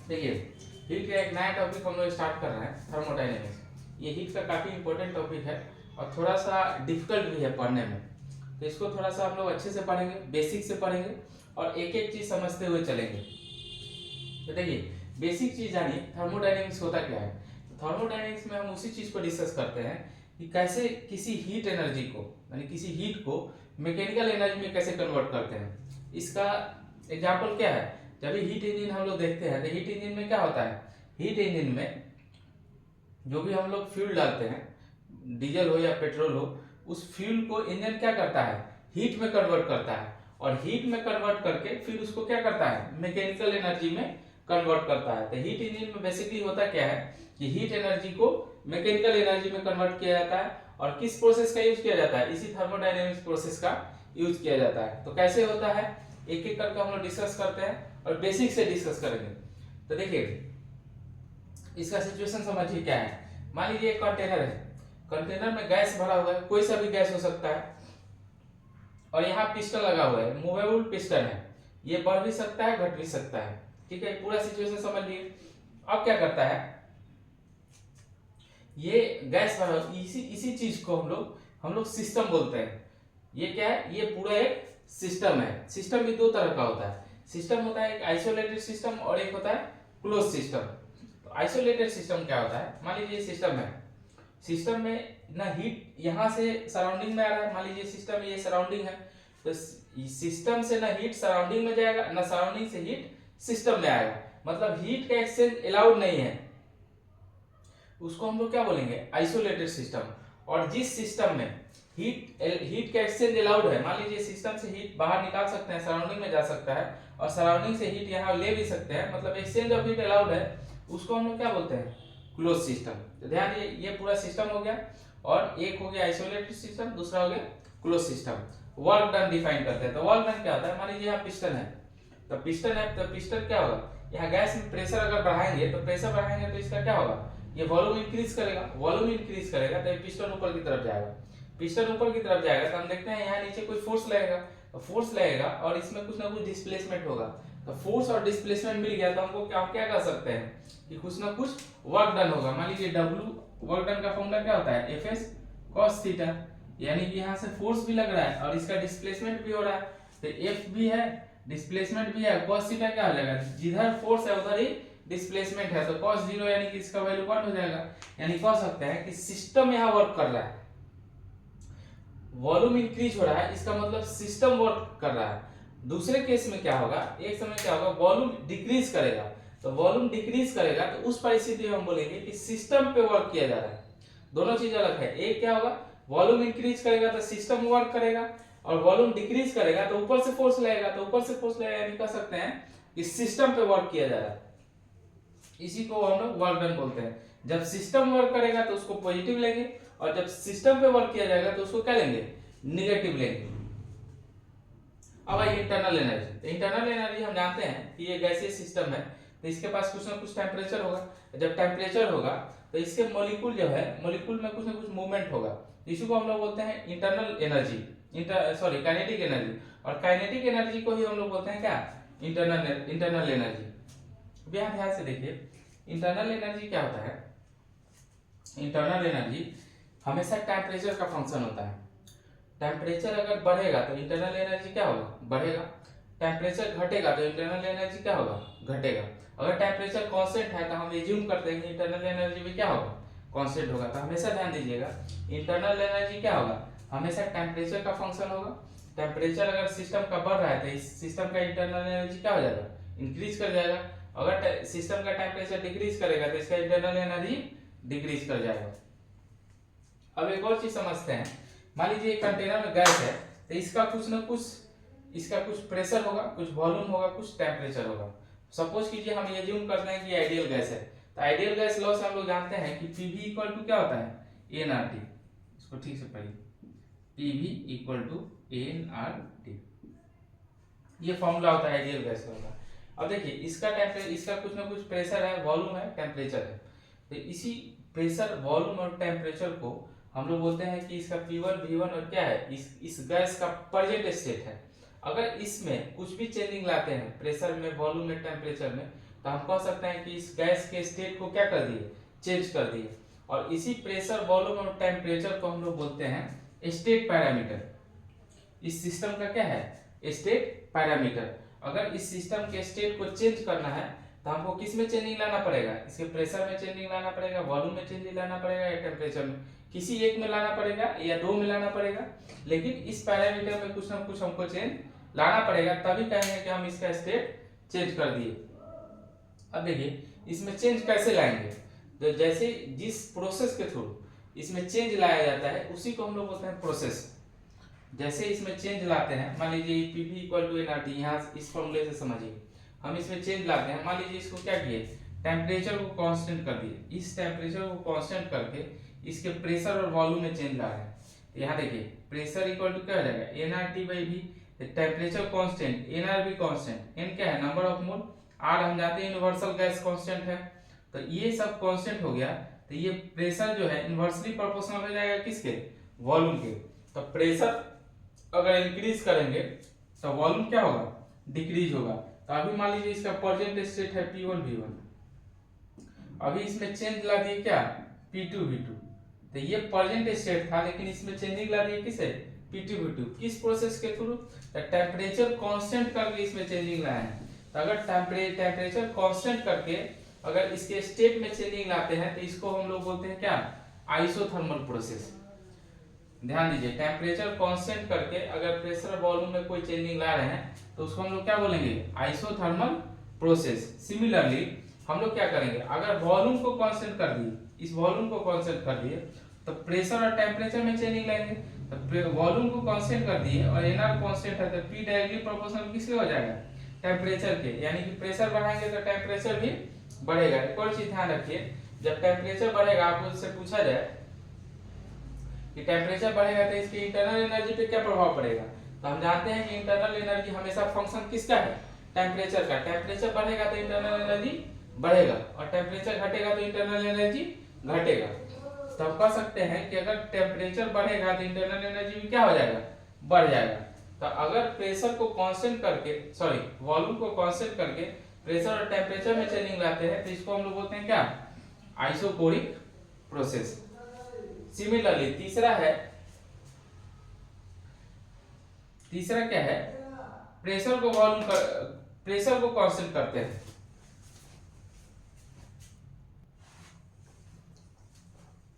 देखिए, हीट का एक नया टॉपिक हम लोग स्टार्ट कर रहे हैं, थर्मोडायनेमिक्स। ये हीट का काफ़ी इंपॉर्टेंट टॉपिक है और थोड़ा सा डिफिकल्ट भी है पढ़ने में। तो इसको थोड़ा सा हम लोग अच्छे से पढ़ेंगे, बेसिक से पढ़ेंगे और एक एक चीज़ समझते हुए चलेंगे। तो देखिए, बेसिक चीज़ जानिए थर्मोडायनेमिक्स होता क्या है। तो थर्मोडायनेमिक्स में हम उसी चीज़ को डिस्कस करते हैं कि कैसे किसी हीट एनर्जी को, यानी किसी हीट को मैकेनिकल एनर्जी में कैसे कन्वर्ट करते हैं। इसका एग्जाम्पल क्या है, जब हीट इंजन हम लोग देखते हैं तो हीट इंजन में क्या होता है, हीट इंजन में जो भी हम लोग फ्यूल डालते हैं, डीजल हो या पेट्रोल हो, उस फ्यूल को इंजन क्या करता है, हीट में कन्वर्ट करता है और हीट में कन्वर्ट करके फिर उसको क्या करता है, मैकेनिकल एनर्जी में कन्वर्ट करता है। तो हीट इंजन में बेसिकली होता क्या है कि हीट एनर्जी को मैकेनिकल एनर्जी में कन्वर्ट किया जाता है और किस प्रोसेस का यूज किया जाता है, इसी थर्मोडायनेमिक्स प्रोसेस का यूज किया जाता है। तो कैसे होता है एक एक करके हम लोग डिस्कस करते हैं और बेसिक से डिस्कस करेंगे। तो देखिए, इसका सिचुएशन समझिए क्या है। मान लीजिए एक कंटेनर है, कंटेनर में गैस भरा हुआ है, कोई सा भी गैस हो सकता है और यहाँ पिस्टन लगा हुआ है, मूवेबल पिस्टन है, ये बढ़ भी सकता है घट भी सकता है। ठीक है, पूरा सिचुएशन समझ लिए। अब क्या करता है, ये गैस भरा, इसी इसी चीज को हम लोग सिस्टम बोलते हैं। ये क्या है, ये पूरा एक सिस्टम है। सिस्टम भी दो तरह का होता है, सिस्टम होता है एक आइसोलेटेड सिस्टम और एक होता है क्लोज सिस्टम। तो आइसोलेटेड सिस्टम क्या होता है, मान लीजिए सिस्टम है, सिस्टम में ना हीट यहाँ से सराउंडिंग में आ रहा है, मान लीजिए सिस्टम ये सराउंडिंग है, तो सिस्टम से ना हीट सराउंडिंग में जाएगा ना सराउंडिंग से हीट सिस्टम में आएगा, मतलब हीट का एक्सचेंज अलाउड नहीं है, उसको हम लोग क्या बोलेंगे, आइसोलेटेड सिस्टम। और जिस सिस्टम में हीट का एक्सचेंज अलाउड है, मान लीजिए सिस्टम से हीट बाहर निकाल सकते हैं, सराउंडिंग में जा सकता है और सराउंडिंग से हीट यहाँ ले भी सकते हैं, मतलब एक्सचेंज ऑफ हीट अलाउड है, उसको हम लोग क्या बोलते हैं, क्लोज सिस्टम। तो ध्यान दिए, ये पूरा सिस्टम हो गया और एक हो गया आइसोलेटेड सिस्टम, दूसरा हो गया close system. Work done define करते हैं। तो वर्क डन क्या होता है, मान लीजिए यहाँ पिस्टन है, तो पिस्टन है, तो पिस्टन क्या होगा, यहाँ गैस में प्रेशर अगर बढ़ाएंगे तो प्रेशर बढ़ाएंगे तो इसका क्या होगा, ये वॉल्यूम इंक्रीज करेगा, वॉल्यूम इंक्रीज करेगा तो पिस्टन ऊपर की तरफ जाएगा, पिस्टन ऊपर की तरफ जाएगा तो हम देखते हैं यहाँ नीचे कोई फोर्स लगेगा, तो फोर्स लगेगा और इसमें कुछ ना कुछ डिस्प्लेसमेंट होगा। तो फोर्स और डिस्प्लेसमेंट मिल गया तो हमको क्या कर सकते हैं कि कुछ ना कुछ वर्क डन होगा। मान लीजिए W वर्क डन का फॉर्मूला क्या होता है, Fs cos थीटा, यानी कि यहाँ से फोर्स भी लग रहा है और इसका डिस्प्लेसमेंट भी हो रहा है, तो F भी है डिस्प्लेसमेंट भी है, cos थीटा क्या हो जाएगा, जिधर फोर्स है उधर ही डिस्प्लेसमेंट है, तो cos 0 यानी कि इसका वैल्यू 1 हो जाएगा। यानी कह सकते हैं कि सिस्टम यहाँ वर्क कर रहा है, वॉल्यूम इंक्रीज हो रहा है, इसका मतलब सिस्टम वर्क कर रहा है। दूसरे केस में क्या होगा, एक समय क्या होगा, वॉल्यूम डिक्रीज करेगा, तो वॉल्यूम डिक्रीज करेगा तो उस परिस्थिति में हम बोलेंगे कि सिस्टम पे वर्क किया जा रहा है। दोनों चीज अलग है, एक क्या होगा, वॉल्यूम इंक्रीज करेगा तो सिस्टम वर्क करेगा और वॉल्यूम डिक्रीज करेगा तो ऊपर से फोर्स लगेगा, तो ऊपर से फोर्स लगेगा, यानी कह सकते हैं कि सिस्टम पे वर्क किया जा रहा है। इसी को हम लोग वर्क डन बोलते हैं। जब सिस्टम वर्क करेगा तो उसको पॉजिटिव लेंगे और जब सिस्टम पे वर्क किया जाएगा तो उसको क्या लेंगे, निगेटिव लेंगे। अब आइए इंटरनल एनर्जी। तो इंटरनल एनर्जी हम जानते हैं कि ये गैसीय सिस्टम है, तो इसके पास कुछ ना कुछ टेम्परेचर होगा, जब टेम्परेचर होगा तो इसके मॉलिक्यूल जो है, मॉलिक्यूल में कुछ ना कुछ मूवमेंट होगा, इसी को हम लोग बोलते हैं इंटरनल एनर्जी, काइनेटिक एनर्जी। और काइनेटिक एनर्जी को ही हम लोग बोलते हैं क्या, इंटरनल एनर्जी। अब यहाँ ध्यान से देखिए, इंटरनल एनर्जी क्या होता है, इंटरनल एनर्जी हमेशा टेम्परेचर का फंक्शन होता है। टेम्परेचर अगर बढ़ेगा तो इंटरनल एनर्जी क्या होगा, बढ़ेगा, टेम्परेचर घटेगा तो इंटरनल एनर्जी क्या होगा, घटेगा। अगर टेम्परेचर कांस्टेंट है तो हम एज्यूम करते हैं कि इंटरनल एनर्जी भी क्या होगा, कांस्टेंट होगा। तो हमेशा ध्यान दीजिएगा, इंटरनल एनर्जी क्या होगा, हमेशा टेम्परेचर का फंक्शन होगा। टेम्परेचर अगर सिस्टम का बढ़ रहा है तो इस सिस्टम का इंटरनल एनर्जी क्या हो जाएगा, इंक्रीज कर जाएगा। अगर सिस्टम का टेम्परेचर डिक्रीज करेगा तो इसका इंटरनल एनर्जी डिक्रीज कर जाएगा। अब एक और चीज समझते हैं, मान लीजिए एक कंटेनर में गैस है, तो इसका कुछ ना कुछ, इसका कुछ प्रेशर होगा, कुछ वॉल्यूम होगा, कुछ टेम्परेचर होगा। सपोज कीजिए हम ये एज्यूम करते हैं कि आइडियल गैस है, तो आइडियल गैस लॉ से हम लोग जानते हैं कि पीवी इक्वल टू क्या होता है, एनआरटी। इसको ठीक से पढ़िए, पीवी इक्वल टू एनआरटी, ये फॉर्मूला होता है आइडियल गैस का। अब देखिए, इसका टेम्परेचर, इसका कुछ ना कुछ प्रेशर है, वॉल्यूम है, टेम्परेचर है, तो इसी प्रेशर, वॉल्यूम और टेम्परेचर को हम लोग बोलते हैं कि इसका P1 V1 और क्या है, इस गैस का प्रेजेंट स्टेट है। अगर इसमें कुछ भी चेंजिंग लाते हैं, प्रेशर में, वॉल्यूम में, टेम्परेचर में, तो हम कह सकते हैं कि इस गैस के स्टेट को क्या कर दिए, चेंज कर दिए। और इसी प्रेशर, वॉल्यूम और टेम्परेचर को हम लोग बोलते हैं स्टेट पैरामीटर। इस सिस्टम का क्या है, स्टेट पैरामीटर। अगर इस सिस्टम के स्टेट को चेंज करना है तो हमको किस में चेंजिंग लाना पड़ेगा, इसके प्रेशर में चेंजिंग लाना पड़ेगा, वॉल्यूम में चेंजिंग लाना पड़ेगा, या टेम्परेचर में, किसी एक में लाना पड़ेगा या दो में लाना पड़ेगा। लेकिन इस पैरामीटर में कुछ ना कुछ हमको चेंज लाना पड़ेगा, तभी कहेंगे कि हम इसका स्टेट चेंज कर दिए। अब देखिए इसमें चेंज कैसे लाएंगे, तो जैसे जिस प्रोसेस के थ्रू इसमें चेंज लाया जाता है उसी को हम लोग बोलते हैं प्रोसेस। जैसे इसमें चेंज लाते हैं, मान लीजिए पीवी इक्वल टू एनआरटी, यहाँ इस फॉर्मूले से समझिए, हम इसमें चेंज लाते हैं। मान लीजिए इसको क्या किए, टेम्परेचर को कांस्टेंट कर दिए। इस टेम्परेचर को कांस्टेंट करके इसके प्रेशर और वॉल्यूम में चेंज ला रहे हैं। तो यहाँ देखिए प्रेशर इक्वल टू क्या हो जाएगा, NRT by V, temperature constant, NR भी कांस्टेंट, एन क्या है, नंबर ऑफ मोल, आर हम जानते हैं यूनिवर्सल गैस कांस्टेंट है। तो ये सब कांस्टेंट हो गया, तो ये प्रेशर जो है इनवर्सली प्रोपोर्शनल हो जाएगा किसके, वॉल्यूम के। तो प्रेशर अगर इंक्रीज करेंगे तो वॉल्यूम क्या होगा, डिक्रीज होगा। तो अभी मान लीजिए इसका प्रेजेंट स्टेट है P1 V1, अभी इसमें चेंज ला दिए क्या, P2 V2। तो ये प्रेजेंट स्टेट था, लेकिन इसमें चेंजिंग ला दिए किसे, P2 V2। किस प्रोसेस के थ्रू, तो टेम्परेचर कांस्टेंट करके इसमें चेंजिंग लाए हैं। तो अगर टेम्परेचर कांस्टेंट करके अगर इसके स्टेट में चेंजिंग लाते हैं तो इसको हम लोग बोलते हैं क्या, आइसोथर्मल प्रोसेस। ध्यान दीजिए, टेम्परेचर कांस्टेंट करके अगर प्रेशर वॉल्यूम में कोई चेंजिंग ला रहे हैं तो उसको हम लोग क्या बोलेंगे, आइसोथर्मल प्रोसेस। सिमिलरली हम लोग क्या करेंगे, अगर वॉल्यूम को कांस्टेंट कर दिए, इस वॉल्यूम को कांस्टेंट कर दिए तो प्रेशर और टेम्परेचर में चेंजिंग लाएंगे। तो वॉल्यूम को कांस्टेंट कर दिए और एनआर कांस्टेंट है, तो पी डायरेक्टली प्रोपोर्शनल किसके हो जाएगा, टेम्परेचर के। यानी कि प्रेशर बढ़ाएंगे तो टेम्परेचर भी बढ़ेगा। एक और चीज ध्यान रखिए, जब टेम्परेचर बढ़ेगा, आपको इससे पूछा जाए कि टेम्परेचर बढ़ेगा तो इसकी इंटरनल एनर्जी पे क्या प्रभाव पड़ेगा, तो हम जानते हैं कि इंटरनल एनर्जी हमेशा फंक्शन किसका है, टेम्परेचर का। टेम्परेचर बढ़ेगा तो इंटरनल एनर्जी बढ़ेगा और टेम्परेचर घटेगा तो इंटरनल एनर्जी घटेगा। तो हम कह सकते हैं कि अगर टेम्परेचर बढ़ेगा तो इंटरनल एनर्जी भी क्या हो जाएगा, बढ़ जाएगा। तो अगर प्रेशर को कांस्टेंट करके, सॉरी वॉल्यूम को कांस्टेंट करके प्रेशर और टेम्परेचर में चेंजिंग लाते हैं तो इसको हम लोग बोलते हैं क्या, आइसोकोरिक प्रोसेस। सिमिलरली तीसरा क्या है, प्रेशर को प्रेशर को कांस्टेंट करते हैं।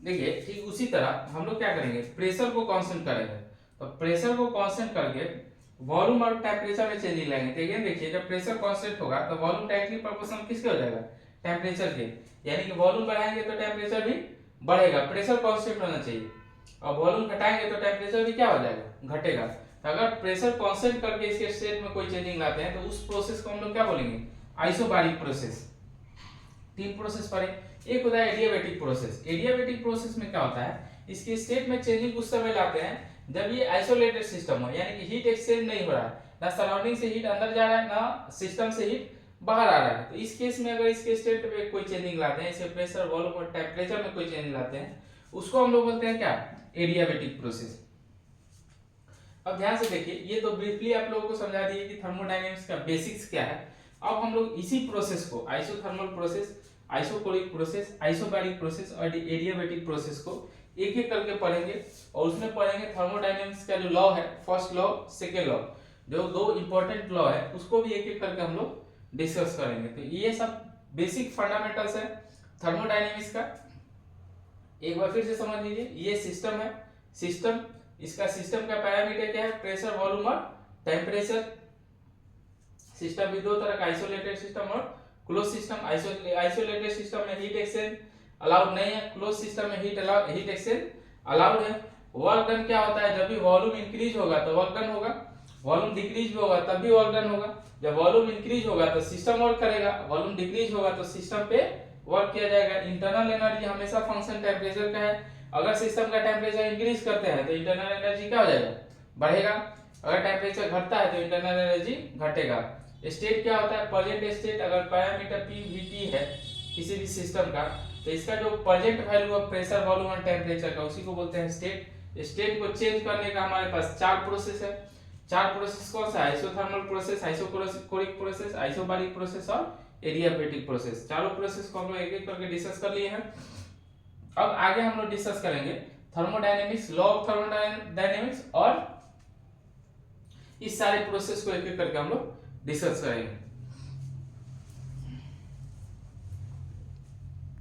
देखिए ठीक उसी तरह हम लोग क्या करेंगे, प्रेशर को कांस्टेंट करेंगे। तो प्रेशर को कांस्टेंट करके वॉल्यूम और टेम्परेचर में चेंजिंग लाएंगे। तो अगेन देखिए, जब प्रेशर कांस्टेंट होगा तो वॉल्यूम डायरेक्टली प्रोपोर्शनल किसके हो जाएगा, टेम्परेचर के। यानी कि वॉल्यूम बढ़ाएंगे तो टेम्परेचर भी बढ़ेगा, प्रेशर कांस्टेंट होना चाहिए। और वॉल्यूम घटाएंगे तो टेम्परेचर भी क्या हो जाएगा, घटेगा। तो अगर प्रेशर कांस्टेंट करके इसके स्टेट में कोई चेंजिंग लाते हैं तो उस प्रोसेस को हम लोग क्या बोलेंगे, आइसोबारिक प्रोसेस। तीन प्रोसेस पढ़े, एक होता है एडियाबैटिक प्रोसेस। एडियाबैटिक प्रोसेस में क्या होता है, इसके स्टेट में चेंजिंग उस समय लाते हैं जब ये आइसोलेटेड सिस्टम हो, यानी कि हीट एक्सचेंज नहीं हो रहा है, ना सराउंडिंग से हीट अंदर जा रहा है ना सिस्टम से हीट बाहर आ रहा है। तो इस केस में अगर इसके स्टेट में कोई चेंजिंग लाते हैं, इसके प्रेशर, वॉल्यूम और टेम्परेचर में कोई चेंज लाते हैं, उसको हम लोग बोलते हैं क्या, एडियाबैटिक प्रोसेस। अब ध्यान से देखिए, ये तो ब्रीफली आप लोगों को समझा दिए कि थर्मोडायनेमिक्स का बेसिक्स क्या है। अब हम लोग इसी प्रोसेस को, isothermal process, isochoric process, isobaric process और एडियाबैटिक प्रोसेस को एक एक करके पढ़ेंगे। और उसमें पढ़ेंगे थर्मोडायनेमिक्स का जो लॉ है, फर्स्ट लॉ, सेकेंड लॉ, जो दो इंपॉर्टेंट लॉ है, उसको भी एक एक करके हम लोग डिस्कस करेंगे। तो ये सब बेसिक फंडामेंटल्स है थर्मोडायनेमिक्स का। एक बार फिर से समझ लीजिए, ये सिस्टम है, सिस्टम, इसका सिस्टम का पैरामीटर क्या है, प्रेशर, वॉल्यूम और टेम्परेचर। सिस्टम भी दो तरह का, आइसोलेटेड सिस्टम और क्लोज सिस्टम। आइसोलेटेड सिस्टम में हीट एक्सचेंज अलाउड नहीं है, क्लोज सिस्टम में हीट एक्सचेंज अलाउड है। वर्क डन क्या होता है, जब भी वॉल्यूम इंक्रीज होगा तो वर्क डन होगा, वॉल्यूम डिक्रीज होगा तब भी वर्क डन होगा। जब वॉल्यूम इंक्रीज होगा तो सिस्टम वर्क करेगा, वॉल्यूम डिक्रीज होगा तो सिस्टम पे वर्क किया जाएगा। इंटरनल एनर्जी हमेशा फंक्शन टेम्परेचर का है। अगर सिस्टम का टेम्परेचर इंक्रीज करते हैं तो इंटरनल एनर्जी क्या हो जाएगा, बढ़ेगा। अगर टेम्परेचर घटता है तो इंटरनल एनर्जी घटेगा। स्टेट क्या होता है, प्रेजेंट स्टेट। अगर पैरामीटर PVT है किसी भी सिस्टम का, तो इसका जो present value of pressure, volume और टेम्परेचर का, उसी को बोलते हैं स्टेट। स्टेट को चेंज करने का हमारे पास चार प्रोसेस है। चार प्रोसेस कौन सा है? Isothermal process, isochoric process, isobaric process और एडियाबेटिक प्रोसेस। चारों प्रोसेस को हम लोग एक एक करके डिस्कस कर लिए हैं। अब आगे हम लोग डिस्कस करेंगे थर्मोडायनेमिक्स, लॉ ऑफ थर्मोडायनेमिक्स, और इस सारे प्रोसेस को एक एक करके हम लोग डिस्कस करेंगे।